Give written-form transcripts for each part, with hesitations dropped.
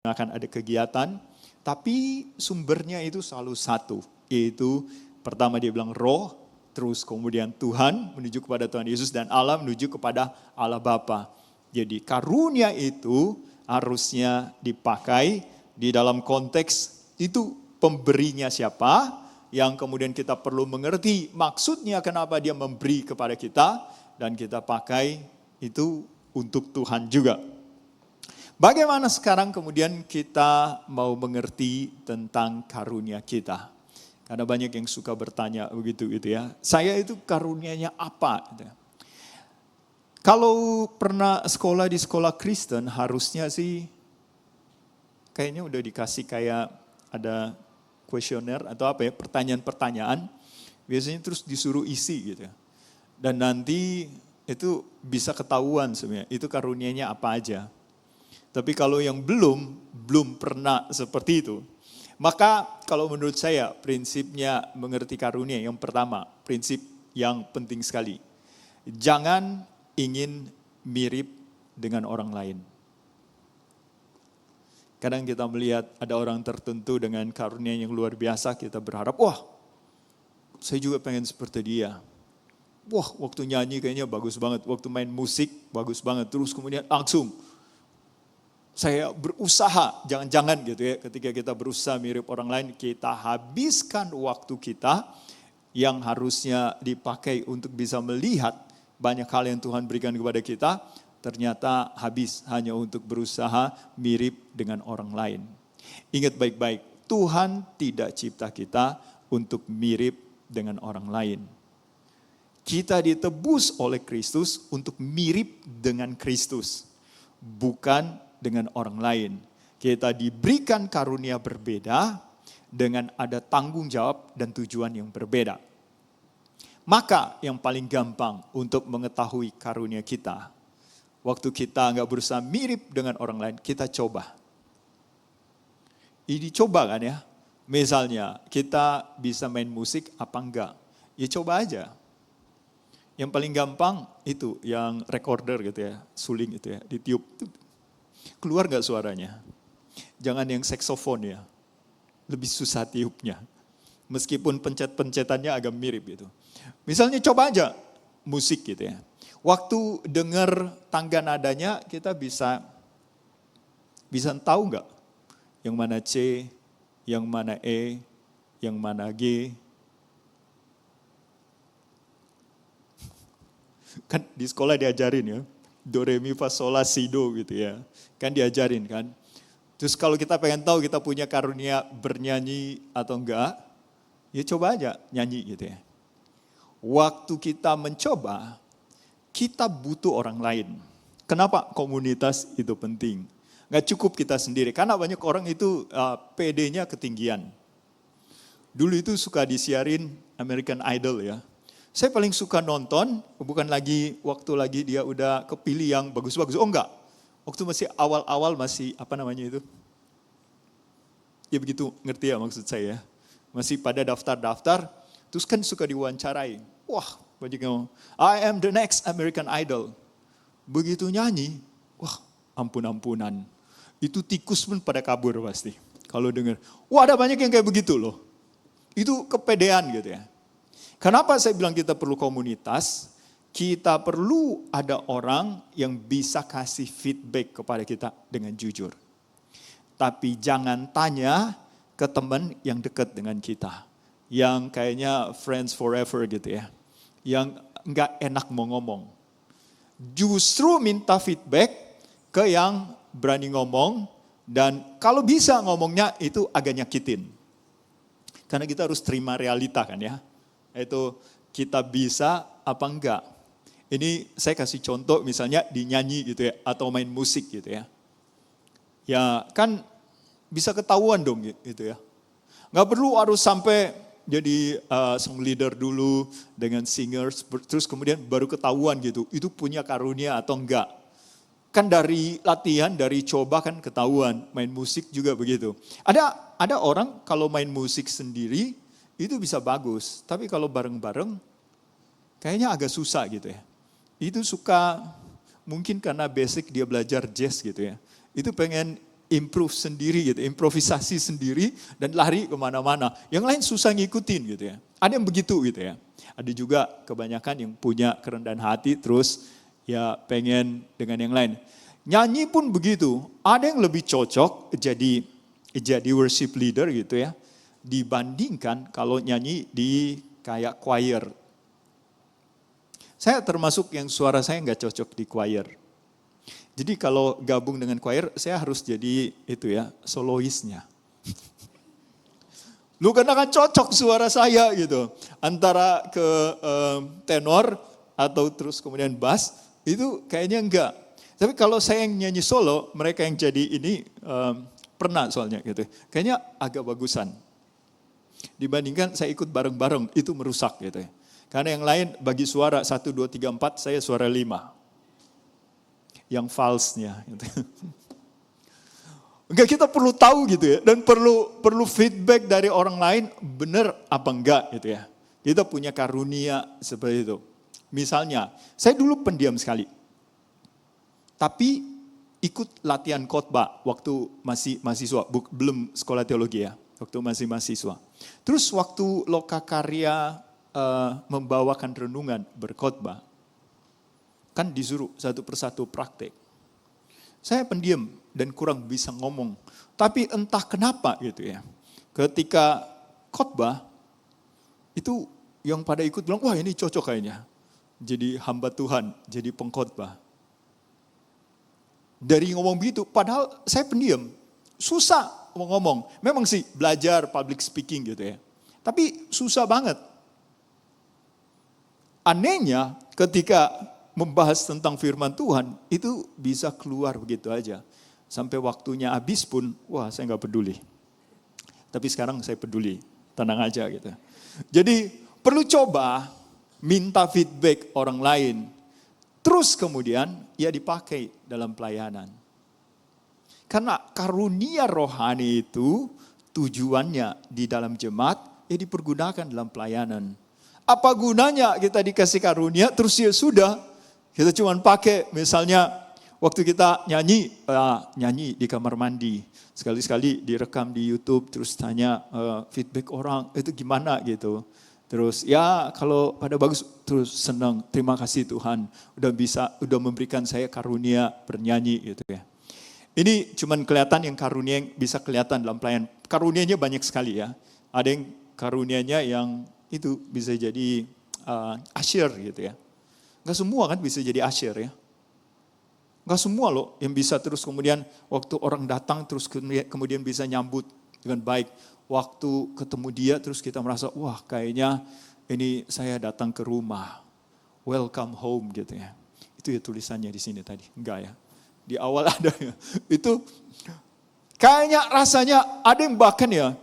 akan ada kegiatan, tapi sumbernya itu selalu satu, yaitu pertama dia bilang roh, terus kemudian Tuhan menuju kepada Tuhan Yesus dan Allah menuju kepada Allah Bapa. Jadi karunia itu harusnya dipakai di dalam konteks itu pemberinya siapa, yang kemudian kita perlu mengerti maksudnya kenapa dia memberi kepada kita, dan kita pakai itu untuk Tuhan juga. Bagaimana sekarang kemudian kita mau mengerti tentang karunia kita? Karena banyak yang suka bertanya begitu gitu ya. Saya itu karunianya apa? Gitu. Kalau pernah sekolah di sekolah Kristen harusnya sih kayaknya udah dikasih kayak ada kuesioner atau apa ya, pertanyaan-pertanyaan. Biasanya terus disuruh isi gitu. Dan nanti itu bisa ketahuan sebenarnya itu karunianya apa aja. Tapi kalau yang belum pernah seperti itu, maka kalau menurut saya prinsipnya mengerti karunia yang pertama, prinsip yang penting sekali. Jangan ingin mirip dengan orang lain. Kadang kita melihat ada orang tertentu dengan karunia yang luar biasa, kita berharap, wah saya juga pengen seperti dia. Wah waktu nyanyi kayaknya bagus banget, waktu main musik bagus banget, terus kemudian langsung saya berusaha, jangan-jangan gitu ya, ketika kita berusaha mirip orang lain, kita habiskan waktu kita yang harusnya dipakai untuk bisa melihat banyak hal yang Tuhan berikan kepada kita, ternyata habis hanya untuk berusaha mirip dengan orang lain. Ingat baik-baik, Tuhan tidak cipta kita untuk mirip dengan orang lain. Kita ditebus oleh Kristus untuk mirip dengan Kristus, bukan dengan orang lain. Kita diberikan karunia berbeda dengan ada tanggung jawab dan tujuan yang berbeda. Maka yang paling gampang untuk mengetahui karunia kita, waktu kita nggak berusaha mirip dengan orang lain, kita coba. Ini coba kan ya, misalnya kita bisa main musik apa enggak, ya coba aja. Yang paling gampang itu yang recorder gitu ya, suling itu ya, ditiup. Keluar gak suaranya? Jangan yang saksofon ya, lebih susah tiupnya. Meskipun pencet-pencetannya agak mirip gitu. Misalnya coba aja musik gitu ya. Waktu dengar tangga nadanya kita bisa tahu gak? Yang mana C, yang mana E, yang mana G. Kan di sekolah diajarin ya. Do, re, mi, fa, sol, la, si, do gitu ya. Kan diajarin kan. Terus kalau kita pengen tahu kita punya karunia bernyanyi atau enggak, ya coba aja nyanyi gitu ya. Waktu kita mencoba, kita butuh orang lain. Kenapa komunitas itu penting? Nggak cukup kita sendiri, karena banyak orang itu PD-nya ketinggian. Dulu itu suka disiarin American Idol ya. Saya paling suka nonton, bukan lagi waktu lagi dia udah kepilih yang bagus-bagus. Oh enggak, waktu masih awal-awal masih apa namanya itu. Ya begitu, ngerti ya maksud saya. Masih pada daftar-daftar, terus kan suka diwawancarai. Wah banyak yang, I am the next American Idol. Begitu nyanyi, wah ampun-ampunan. Itu tikus pun pada kabur pasti. Kalau dengar, wah ada banyak yang kayak begitu loh. Itu kepedean gitu ya. Kenapa saya bilang kita perlu komunitas? Kita perlu ada orang yang bisa kasih feedback kepada kita dengan jujur. Tapi jangan tanya ke teman yang dekat dengan kita. Yang kayaknya friends forever gitu ya. Yang enggak enak mau ngomong. Justru minta feedback ke yang berani ngomong. Dan kalau bisa ngomongnya itu agak nyakitin. Karena kita harus terima realita kan ya. Itu kita bisa apa enggak. Ini saya kasih contoh misalnya dinyanyi gitu ya, atau main musik gitu ya. Ya kan bisa ketahuan dong gitu ya. Nggak perlu harus sampai jadi song leader dulu dengan singers, terus kemudian baru ketahuan gitu, itu punya karunia atau enggak. Kan dari latihan, dari coba kan ketahuan, main musik juga begitu. Ada orang kalau main musik sendiri, itu bisa bagus, tapi kalau bareng-bareng kayaknya agak susah gitu ya. Itu suka, mungkin karena basic dia belajar jazz gitu ya. Itu pengen improve sendiri gitu, improvisasi sendiri dan lari kemana-mana. Yang lain susah ngikutin gitu ya. Ada yang begitu gitu ya. Ada juga kebanyakan yang punya kerendahan hati terus ya pengen dengan yang lain. Nyanyi pun begitu. Ada yang lebih cocok jadi worship leader gitu ya. Dibandingkan kalau nyanyi di kayak choir. Saya termasuk yang suara saya nggak cocok di choir. Jadi kalau gabung dengan choir, saya harus jadi itu ya, soloisnya. Lu karena kan cocok suara saya gitu. Antara ke tenor atau terus kemudian bass, itu kayaknya enggak. Tapi kalau saya yang nyanyi solo, mereka yang jadi ini pernah soalnya gitu. Kayaknya agak bagusan. Dibandingkan saya ikut bareng-bareng, itu merusak gitu ya. Karena yang lain bagi suara 1, 2, 3, 4, saya suara 5. Yang false-nya. Gitu. Enggak, kita perlu tahu gitu ya. Dan perlu feedback dari orang lain, benar apa enggak gitu ya. Kita punya karunia seperti itu. Misalnya, saya dulu pendiam sekali. Tapi ikut latihan khotbah waktu masih mahasiswa, belum sekolah teologi ya. Waktu masih mahasiswa. Terus waktu Lokakarya membawakan renungan berkhotbah, kan disuruh satu persatu praktek. Saya pendiam dan kurang bisa ngomong. Tapi entah kenapa gitu ya. Ketika khotbah, itu yang pada ikut bilang, wah ini cocok kayaknya. Jadi hamba Tuhan, jadi pengkhotbah. Dari ngomong begitu, padahal saya pendiam. Susah mau ngomong. Memang sih belajar public speaking gitu ya. Tapi susah banget. Anehnya ketika membahas tentang firman Tuhan, itu bisa keluar begitu aja. Sampai waktunya habis pun, wah saya nggak peduli. Tapi sekarang saya peduli, tenang aja gitu. Jadi perlu coba minta feedback orang lain. Terus kemudian ya dipakai dalam pelayanan. Karena karunia rohani itu tujuannya di dalam jemaat, ya dipergunakan dalam pelayanan. Apa gunanya kita dikasih karunia, terus ya sudah. Kita cuma pakai misalnya waktu kita nyanyi di kamar mandi. Sekali-sekali direkam di YouTube, terus tanya feedback orang, itu gimana gitu. Terus ya kalau pada bagus, terus senang, terima kasih Tuhan. Udah memberikan saya karunia bernyanyi gitu ya. Ini cuma kelihatan yang karunia yang bisa kelihatan dalam pelayanan. Karunianya banyak sekali ya. Ada yang karunianya yang itu bisa jadi usher gitu ya. Gak semua kan bisa jadi usher ya. Gak semua loh yang bisa terus kemudian waktu orang datang terus kemudian bisa nyambut dengan baik. Waktu ketemu dia terus kita merasa wah kayaknya ini saya datang ke rumah. Welcome home gitu ya. Itu ya tulisannya di sini tadi. Enggak ya. Di awal ada ya. Itu kayaknya rasanya ada yang bahkan ya.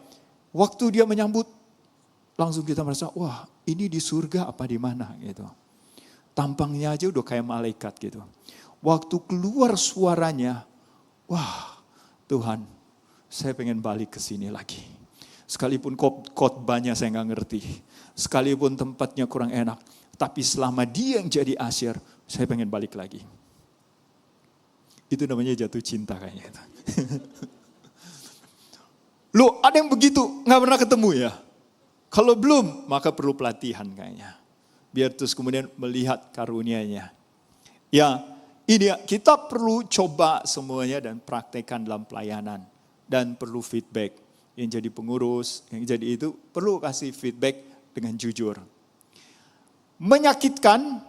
Waktu dia menyambut langsung kita merasa, wah ini di surga apa di mana gitu. Tampangnya aja udah kayak malaikat gitu. Waktu keluar suaranya, wah Tuhan saya pengen balik ke sini lagi. Sekalipun khotbahnya saya nggak ngerti. Sekalipun tempatnya kurang enak. Tapi selama dia yang jadi asyir, saya pengen balik lagi. Itu namanya jatuh cinta kayaknya. Loh ada yang begitu, nggak pernah ketemu ya? Kalau belum, maka perlu pelatihan kayaknya. Biar terus kemudian melihat karunia-Nya. Ya, ini ya, kita perlu coba semuanya dan praktekkan dalam pelayanan. Dan perlu feedback. Yang jadi pengurus, yang jadi itu perlu kasih feedback dengan jujur. Menyakitkan,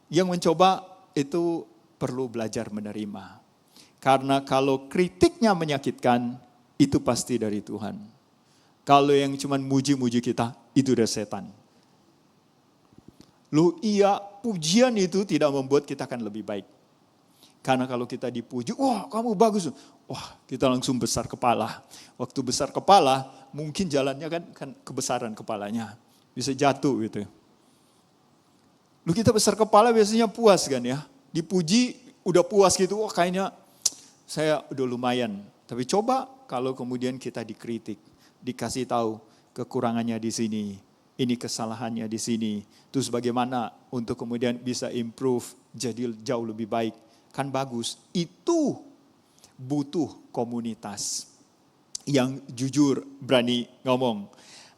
yang mencoba itu perlu belajar menerima. Karena kalau kritiknya menyakitkan, itu pasti dari Tuhan. Kalau yang cuma muji-muji kita, itu udah setan. Loh iya, pujian itu tidak membuat kita akan lebih baik. Karena kalau kita dipuji, wah kamu bagus. Wah kita langsung besar kepala. Waktu besar kepala, mungkin jalannya kan kebesaran kepalanya. Bisa jatuh gitu. Loh kita besar kepala biasanya puas kan ya. Dipuji udah puas gitu, wah kayaknya saya udah lumayan. Tapi coba kalau kemudian kita dikritik. Dikasih tahu kekurangannya di sini, ini kesalahannya di sini. Terus bagaimana untuk kemudian bisa improve jadi jauh lebih baik. Kan bagus. Itu butuh komunitas yang jujur, berani ngomong.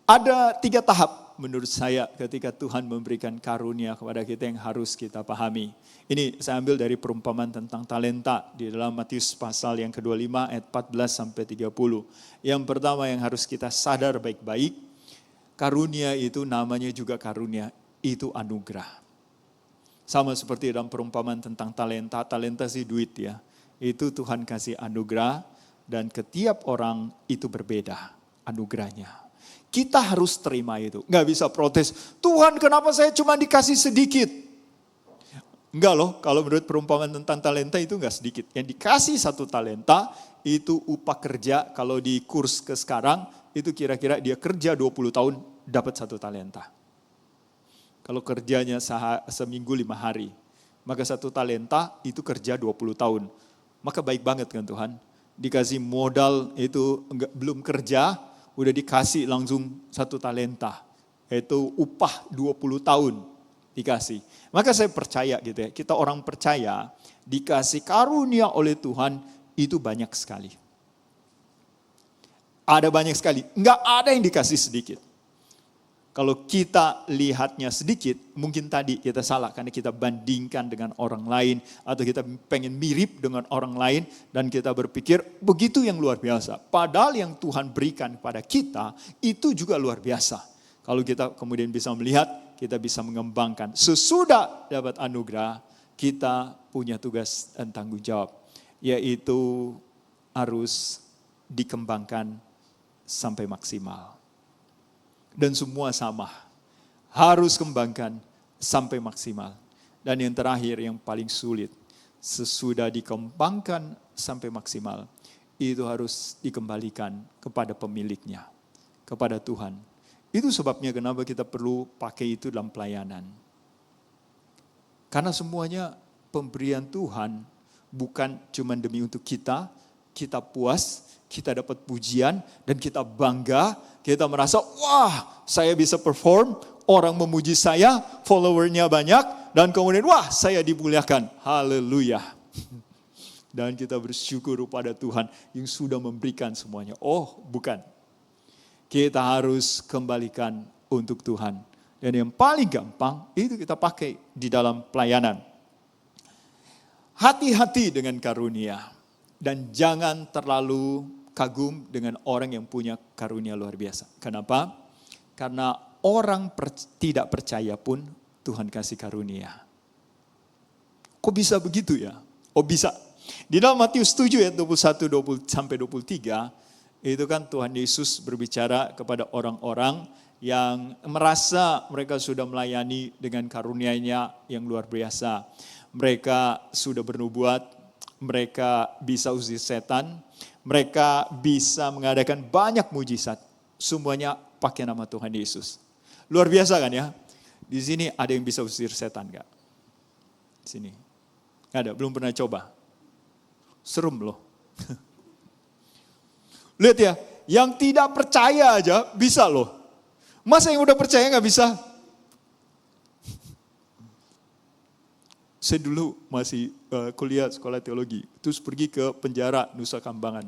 Ada 3 tahap menurut saya ketika Tuhan memberikan karunia kepada kita yang harus kita pahami. Ini saya ambil dari perumpamaan tentang talenta di dalam Matius pasal yang ke-25 ayat 14 sampai 30. Yang pertama yang harus kita sadar baik-baik, karunia itu namanya juga karunia, itu anugerah. Sama seperti dalam perumpamaan tentang talenta, talenta sih duit ya. Itu Tuhan kasih anugerah dan setiap orang itu berbeda anugerahnya. Kita harus terima itu. Nggak bisa protes, Tuhan kenapa saya cuma dikasih sedikit? Enggak loh, kalau menurut perumpamaan tentang talenta itu enggak sedikit. Yang dikasih 1 talenta itu upah kerja, kalau di kurs ke sekarang itu kira-kira dia kerja 20 tahun dapat 1 talenta. Kalau kerjanya seminggu 5 hari, maka 1 talenta itu kerja 20 tahun. Maka baik banget kan Tuhan. Dikasih modal itu belum kerja, udah dikasih langsung 1 talenta. Itu upah 20 tahun dikasih. Maka saya percaya gitu ya, kita orang percaya dikasih karunia oleh Tuhan itu banyak sekali. Ada banyak sekali, enggak ada yang dikasih sedikit. Kalau kita lihatnya sedikit, mungkin tadi kita salah karena kita bandingkan dengan orang lain atau kita pengen mirip dengan orang lain dan kita berpikir begitu yang luar biasa. Padahal yang Tuhan berikan kepada kita itu juga luar biasa. Kalau kita kemudian bisa melihat, kita bisa mengembangkan. Sesudah dapat anugerah, kita punya tugas dan tanggung jawab, yaitu harus dikembangkan sampai maksimal. Dan semua sama, harus kembangkan sampai maksimal. Dan yang terakhir, yang paling sulit, sesudah dikembangkan sampai maksimal, itu harus dikembalikan kepada pemiliknya, kepada Tuhan. Itu sebabnya kenapa kita perlu pakai itu dalam pelayanan. Karena semuanya pemberian Tuhan bukan cuma demi untuk kita puas, kita dapat pujian, dan kita bangga, kita merasa, wah saya bisa perform, orang memuji saya, followernya banyak, dan kemudian wah saya dimuliakan, haleluya. Dan kita bersyukur pada Tuhan yang sudah memberikan semuanya. Oh bukan, kita harus kembalikan untuk Tuhan. Dan yang paling gampang, itu kita pakai di dalam pelayanan. Hati-hati dengan karunia, dan jangan terlalu kagum dengan orang yang punya karunia luar biasa. Kenapa? Karena orang tidak percaya pun Tuhan kasih karunia. Kok bisa begitu ya? Oh bisa. Di dalam Matius 7 ayat 21 sampai 23, itu kan Tuhan Yesus berbicara kepada orang-orang yang merasa mereka sudah melayani dengan karunia-Nya yang luar biasa. Mereka sudah bernubuat, mereka bisa usir setan, mereka bisa mengadakan banyak mujizat. Semuanya pakai nama Tuhan Yesus. Luar biasa kan ya? Di sini ada yang bisa usir setan gak? Di sini. Gak ada, belum pernah coba. Serem loh. Lihat ya, yang tidak percaya aja bisa loh. Masa yang udah percaya gak bisa? Saya dulu masih kuliah sekolah teologi, terus pergi ke penjara Nusa Kambangan.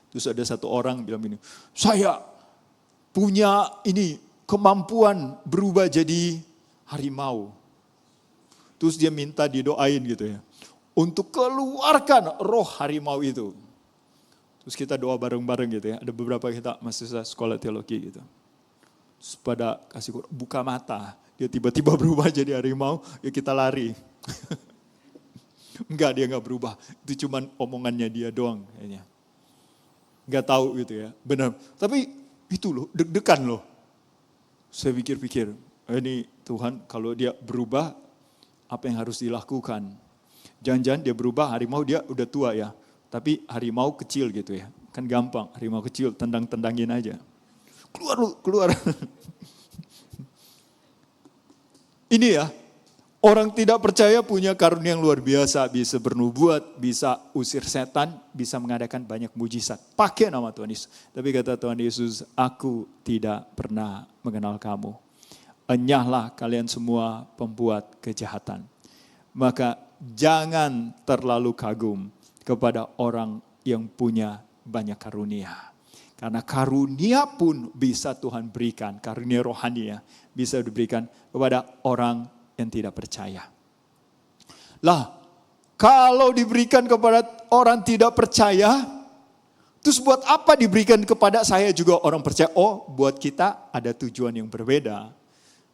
Terus ada satu orang bilang gini, saya punya ini kemampuan berubah jadi harimau. Terus dia minta didoain gitu ya, untuk keluarkan roh harimau itu. Terus kita doa bareng-bareng gitu ya, ada beberapa kita mahasiswa sekolah teologi gitu. Terus pada kasih buka mata, dia tiba-tiba berubah jadi harimau, ya kita lari. Enggak, dia enggak berubah. Itu cuma omongannya dia doang kayaknya. Enggak tahu gitu ya, benar. Tapi itu loh, deg-degan loh. Saya pikir-pikir, ini Tuhan kalau dia berubah, apa yang harus dilakukan? Jangan-jangan dia berubah, harimau dia udah tua ya. Tapi harimau kecil gitu ya. Kan gampang, harimau kecil tendang-tendangin aja. Keluar lu, keluar. Ini ya, orang tidak percaya punya karunia yang luar biasa, bisa bernubuat, bisa usir setan, bisa mengadakan banyak mujizat. Pakai nama Tuhan Yesus. Tapi kata Tuhan Yesus, aku tidak pernah mengenal kamu. Enyahlah kalian semua pembuat kejahatan. Maka jangan terlalu kagum kepada orang yang punya banyak karunia. Karena karunia pun bisa Tuhan berikan, karunia rohani ya, bisa diberikan kepada orang yang tidak percaya. Lah, kalau diberikan kepada orang tidak percaya, terus buat apa diberikan kepada saya juga orang percaya? Oh, buat kita ada tujuan yang berbeda.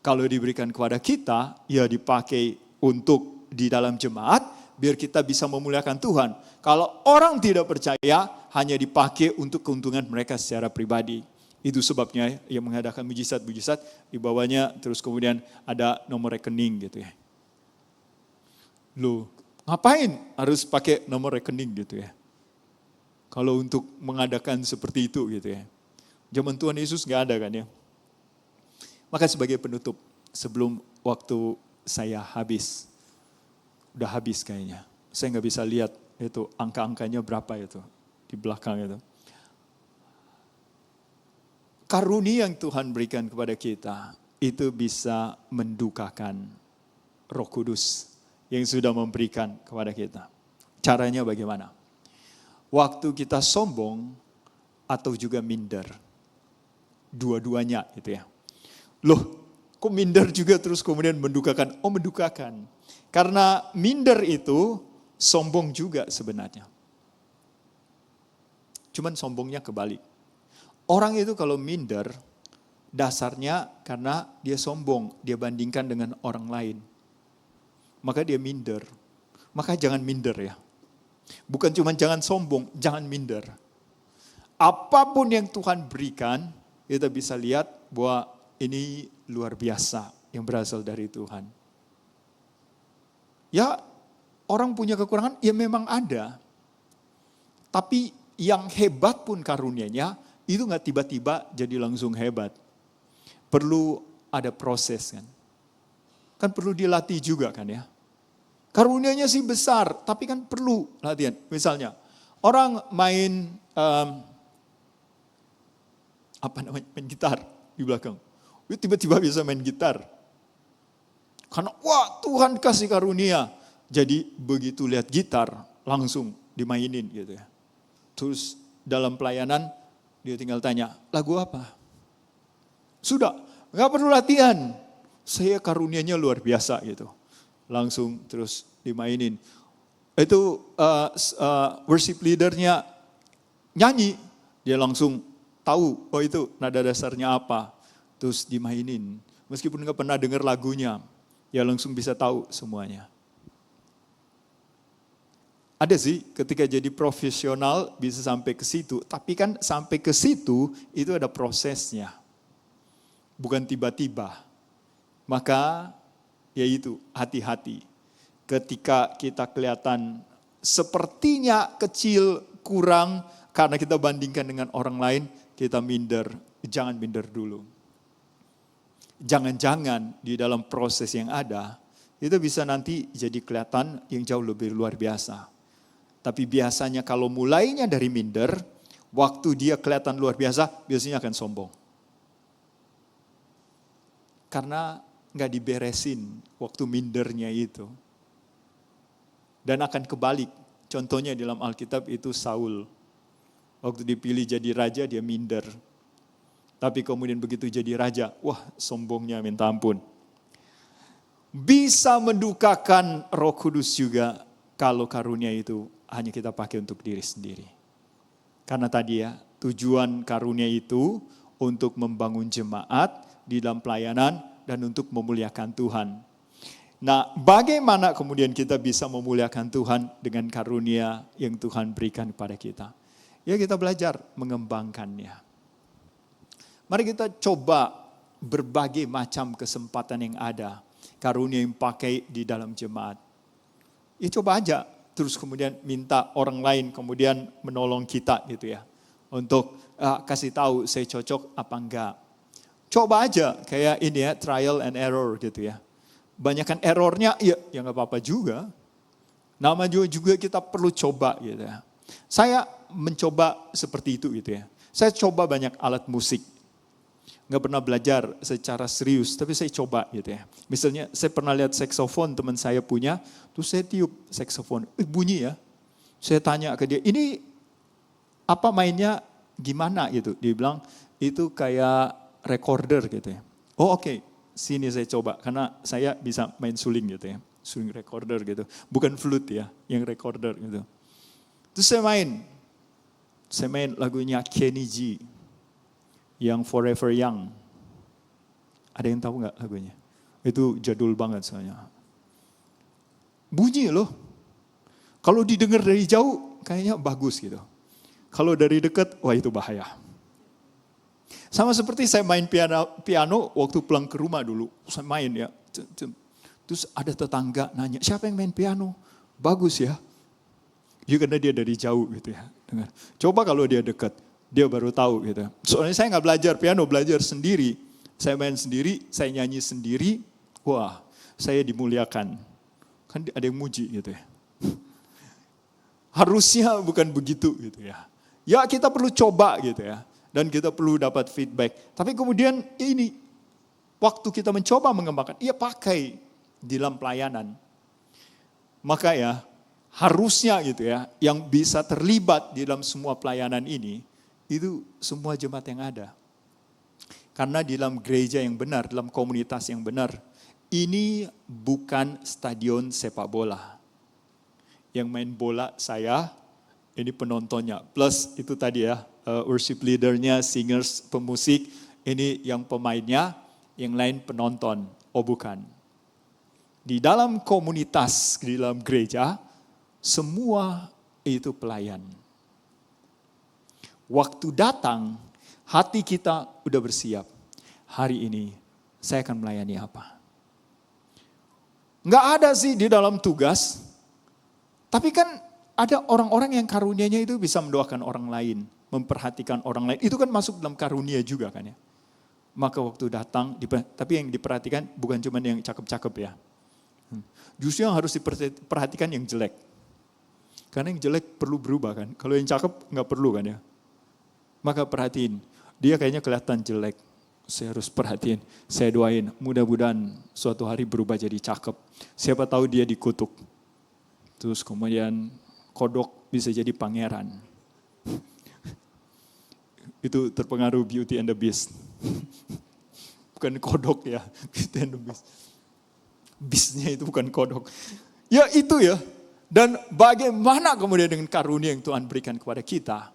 Kalau diberikan kepada kita, ya dipakai untuk di dalam jemaat, biar kita bisa memuliakan Tuhan. Kalau orang tidak percaya, hanya dipakai untuk keuntungan mereka secara pribadi. Itu sebabnya yang mengadakan mujizat-mujizat, di bawahnya terus kemudian ada nomor rekening gitu ya. Loh, ngapain harus pakai nomor rekening gitu ya? Kalau untuk mengadakan seperti itu gitu ya. Zaman Tuhan Yesus gak ada kan ya. Maka sebagai penutup, sebelum waktu saya habis, udah habis kayaknya. Saya gak bisa lihat itu angka-angkanya berapa itu di belakang itu. Karunia yang Tuhan berikan kepada kita, itu bisa mendukakan Roh Kudus yang sudah memberikan kepada kita. Caranya bagaimana? Waktu kita sombong atau juga minder. Dua-duanya itu ya. Loh, kok minder juga terus kemudian mendukakan? Oh, mendukakan. Karena minder itu sombong juga sebenarnya. Cuman sombongnya kebalik. Orang itu kalau minder, dasarnya karena dia sombong, dia bandingkan dengan orang lain. Maka dia minder. Maka jangan minder ya. Bukan cuma jangan sombong, jangan minder. Apapun yang Tuhan berikan, kita bisa lihat bahwa ini luar biasa yang berasal dari Tuhan. Ya, orang punya kekurangan, ya memang ada. Tapi yang hebat pun karunia-Nya, itu gak tiba-tiba jadi langsung hebat. Perlu ada proses kan. Kan perlu dilatih juga kan ya. Karunia-Nya sih besar, tapi kan perlu latihan. Misalnya, orang main main gitar di belakang. Dia tiba-tiba bisa main gitar. Karena wah Tuhan kasih karunia. Jadi begitu lihat gitar, langsung dimainin gitu ya. Terus dalam pelayanan, dia tinggal tanya, lagu apa? Sudah, gak perlu latihan. Saya karunianya luar biasa gitu. Langsung terus dimainin. Itu worship leadernya nyanyi, dia langsung tahu, oh itu nada dasarnya apa. Terus dimainin. Meskipun gak pernah dengar lagunya, ya langsung bisa tahu semuanya. Ada sih ketika jadi profesional bisa sampai ke situ, tapi kan sampai ke situ itu ada prosesnya. Bukan tiba-tiba. Maka ya itu, hati-hati. Ketika kita kelihatan sepertinya kecil, kurang, karena kita bandingkan dengan orang lain, kita minder. Jangan minder dulu. Jangan-jangan di dalam proses yang ada, itu bisa nanti jadi kelihatan yang jauh lebih luar biasa. Tapi biasanya kalau mulainya dari minder, waktu dia kelihatan luar biasa, biasanya akan sombong. Karena gak diberesin waktu mindernya itu. Dan akan kebalik. Contohnya dalam Alkitab itu Saul. Waktu dipilih jadi raja dia minder. Tapi kemudian begitu jadi raja, wah sombongnya minta ampun. Bisa mendukakan Roh Kudus juga kalau karunia itu hanya kita pakai untuk diri sendiri. Karena tadi ya, tujuan karunia itu untuk membangun jemaat di dalam pelayanan dan untuk memuliakan Tuhan. Nah, bagaimana kemudian kita bisa memuliakan Tuhan dengan karunia yang Tuhan berikan kepada kita? Ya kita belajar mengembangkannya. Mari kita coba berbagai macam kesempatan yang ada. Karunia yang pakai di dalam jemaat. Ya coba aja. Terus kemudian minta orang lain kemudian menolong kita gitu ya. Untuk kasih tahu saya cocok apa enggak. Coba aja kayak ini ya, trial and error gitu ya. Banyakan errornya ya gak apa-apa juga. Nama juga kita perlu coba gitu ya. Saya mencoba seperti itu gitu ya. Saya coba banyak alat musik. Gak pernah belajar secara serius, tapi saya coba gitu ya. Misalnya saya pernah lihat saksofon teman saya punya, terus saya tiup saksofon, bunyi ya. Saya tanya ke dia, ini apa mainnya gimana gitu. Dia bilang, itu kayak recorder gitu ya. Oh oke, sini saya coba. Karena saya bisa main suling gitu ya. Suling recorder gitu. Bukan flute ya, yang recorder gitu. Terus saya main lagunya Kenny G. Yang Forever Young. Ada yang tahu gak lagunya? Itu jadul banget soalnya. Bunyi loh. Kalau didengar dari jauh, kayaknya bagus gitu. Kalau dari dekat, wah itu bahaya. Sama seperti saya main piano waktu pulang ke rumah dulu. Saya main ya. Terus ada tetangga nanya, siapa yang main piano? Bagus ya. Ya karena dia dari jauh gitu ya. Dengar. Coba kalau dia dekat, dia baru tahu gitu. Soalnya saya nggak belajar piano, belajar sendiri. Saya main sendiri, saya nyanyi sendiri. Wah, saya dimuliakan. Kan ada yang muji gitu ya. Harusnya bukan begitu gitu ya. Ya kita perlu coba gitu ya. Dan kita perlu dapat feedback. Tapi kemudian ini, waktu kita mencoba mengembangkan, ia pakai di dalam pelayanan. Maka ya, harusnya gitu ya, yang bisa terlibat di dalam semua pelayanan ini, itu semua jemaat yang ada. Karena di dalam gereja yang benar, dalam komunitas yang benar, ini bukan stadion sepak bola. Yang main bola saya, ini penontonnya. Plus itu tadi ya, worship leadernya, singers, pemusik, ini yang pemainnya, yang lain penonton. Oh bukan. Di dalam komunitas, di dalam gereja, semua itu pelayan. Waktu datang, hati kita udah bersiap. Hari ini saya akan melayani apa? Nggak ada sih di dalam tugas, tapi kan ada orang-orang yang karunianya itu bisa mendoakan orang lain, memperhatikan orang lain. Itu kan masuk dalam karunia juga kan ya. Maka waktu datang, tapi yang diperhatikan bukan cuma yang cakep-cakep ya. Justru yang harus diperhatikan yang jelek. Karena yang jelek perlu berubah kan. Kalau yang cakep nggak perlu kan ya. Maka perhatiin, dia kayaknya kelihatan jelek. Saya harus perhatiin, saya doain. Mudah-mudahan suatu hari berubah jadi cakep. Siapa tahu dia dikutuk. Terus kemudian kodok bisa jadi pangeran. Itu terpengaruh Beauty and the Beast. Bukan kodok ya, Beauty and the Beast. Beastnya itu bukan kodok. Ya itu ya. Dan bagaimana kemudian dengan karunia yang Tuhan berikan kepada kita,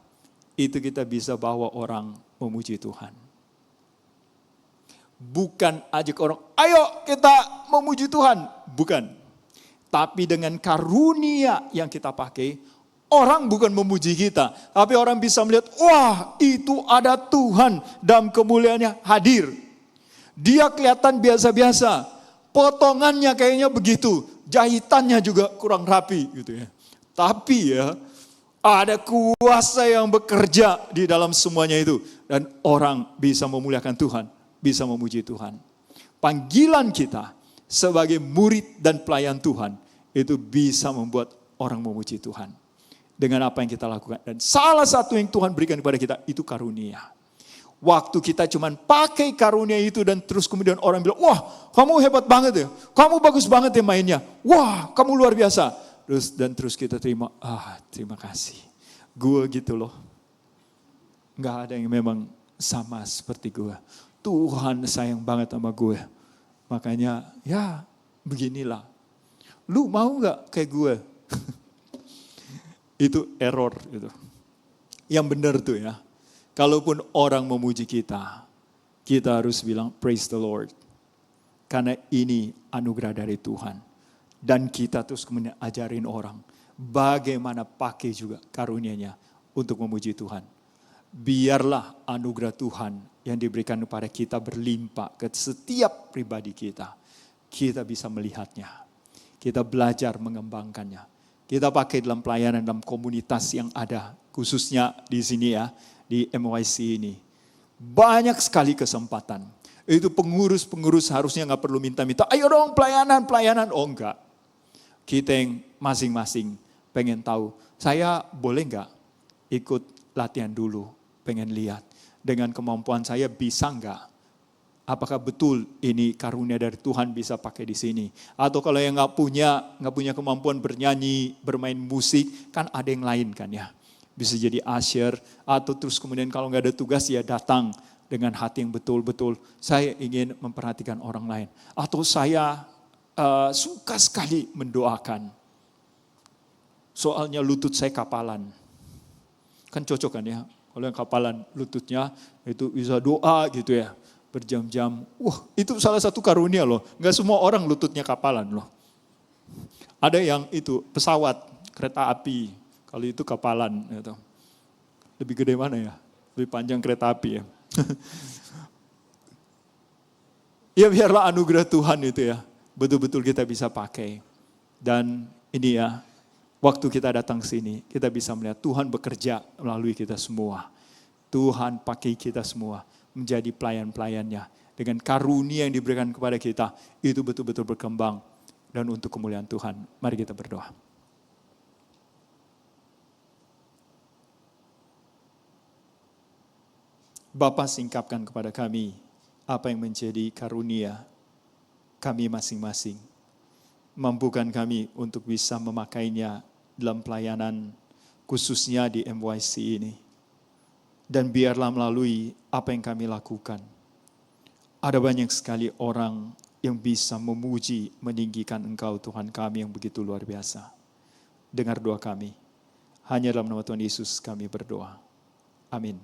itu kita bisa bawa orang memuji Tuhan. Bukan ajak orang, ayo kita memuji Tuhan. Bukan. Tapi dengan karunia yang kita pakai, orang bukan memuji kita. Tapi orang bisa melihat, wah itu ada Tuhan dalam kemuliaannya hadir. Dia kelihatan biasa-biasa. Potongannya kayaknya begitu. Jahitannya juga kurang rapi gitu ya. Tapi ya, ada kuasa yang bekerja di dalam semuanya itu. Dan orang bisa memuliakan Tuhan. Bisa memuji Tuhan. Panggilan kita sebagai murid dan pelayan Tuhan itu bisa membuat orang memuji Tuhan dengan apa yang kita lakukan. Dan salah satu yang Tuhan berikan kepada kita itu karunia. Waktu kita cuman pakai karunia itu dan terus kemudian orang bilang, wah kamu hebat banget ya, kamu bagus banget ya mainnya, wah kamu luar biasa. Terus kita terima, terima kasih. Gue gitu loh. Gak ada yang memang sama seperti gue. Tuhan sayang banget sama gue. Makanya ya beginilah. Lu mau gak kayak gue? Itu error gitu. Yang benar tuh ya. Kalaupun orang memuji kita, kita harus bilang praise the Lord. Karena ini anugerah dari Tuhan. Dan kita terus kemudian ajarin orang bagaimana pakai juga karunia-Nya untuk memuji Tuhan. Biarlah anugerah Tuhan yang diberikan kepada kita berlimpah ke setiap pribadi kita. Kita bisa melihatnya. Kita belajar mengembangkannya. Kita pakai dalam pelayanan, dalam komunitas yang ada. Khususnya di sini ya, di MYC ini. Banyak sekali kesempatan. Itu pengurus-pengurus harusnya gak perlu minta-minta. Ayo dong pelayanan. Oh enggak. Kita yang masing-masing pengen tahu. Saya boleh gak ikut latihan dulu? Pengen lihat. Dengan kemampuan saya bisa enggak? apakah betul ini karunia dari Tuhan bisa pakai di sini? Atau kalau yang nggak punya kemampuan bernyanyi, bermain musik, kan ada yang lain kan ya. Bisa jadi usher, atau terus kemudian kalau nggak ada tugas ya datang dengan hati yang betul-betul saya ingin memperhatikan orang lain. Atau saya suka sekali mendoakan. Soalnya lutut saya kapalan. Kan cocok kan ya, kalau yang kapalan lututnya itu bisa doa gitu ya, berjam-jam. Wah, itu salah satu karunia loh, nggak semua orang lututnya kapalan loh. Ada yang itu pesawat, kereta api, kalau itu kapalan. Gitu. Lebih gede mana ya, lebih panjang kereta api ya. Ya biarlah anugerah Tuhan itu ya, betul-betul kita bisa pakai. Dan ini ya, waktu kita datang sini, kita bisa melihat Tuhan bekerja melalui kita semua. Tuhan pakai kita semua menjadi pelayan-pelayannya. Dengan karunia yang diberikan kepada kita, itu betul-betul berkembang. Dan untuk kemuliaan Tuhan, mari kita berdoa. Bapa, singkapkan kepada kami apa yang menjadi karunia kami masing-masing. Mampukan kami untuk bisa memakainya dalam pelayanan khususnya di MYC ini. Dan biarlah melalui apa yang kami lakukan, ada banyak sekali orang yang bisa memuji, meninggikan Engkau Tuhan kami yang begitu luar biasa. Dengar doa kami. Hanya dalam nama Tuhan Yesus kami berdoa. Amin.